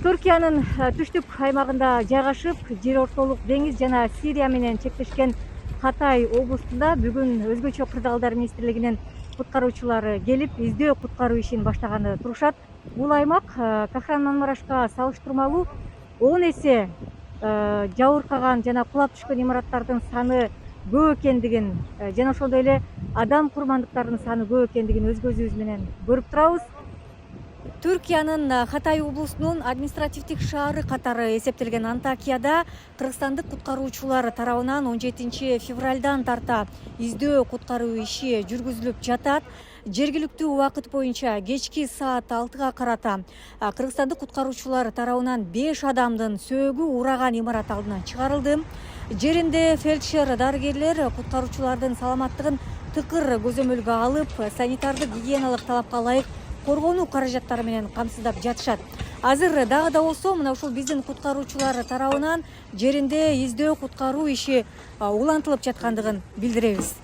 Түркиянын түштүк аймагында жайгашып, жер ортолук деңиз жана Сирия менен чектешкен Хатай облустунда бүгүн өзгөчө кырдаалдар министрлигинин куткаруучулары келип, издөө куткаруу ишин баштаганы турушат. Бул аймак Кахранманмарашка салыштырмалуу 10 эсе жабыркаган жана кулап түшкөн имараттардын саны көп экендигин жана ошондой эле адам курмандыктарынын саны көп экендигин өз көзүбүз менен көрүп турабыз. Түркиянын Хатай облусунун административдик шаары катары эсептелген Антакияда кыргызстандык куткаруучулар тарабынан 17 февралдан тарта издөө куткаруу иши жүргүзүлүп жатат. Жергиликтүү убакыт боюнча кечки саат 6-га карата кыргызстандык куткаруучулар тарабынан 5 адамдын сөөгү ураган имарат алдынан чыгарылды. Жеринде фельдшер дарыгерлер куткаруучулардын саламаттыгын тыкыр көзөмөлгө алып, санитардык гигиеналык талапка ылайык коргонуу каражаттары менен камсыздап жатышат. Азыр дагы да болсо мына ушул биздин куткаруучулар тарабынан жеринде издөө куткаруу иши улантылып жаткандыгын билдиребиз.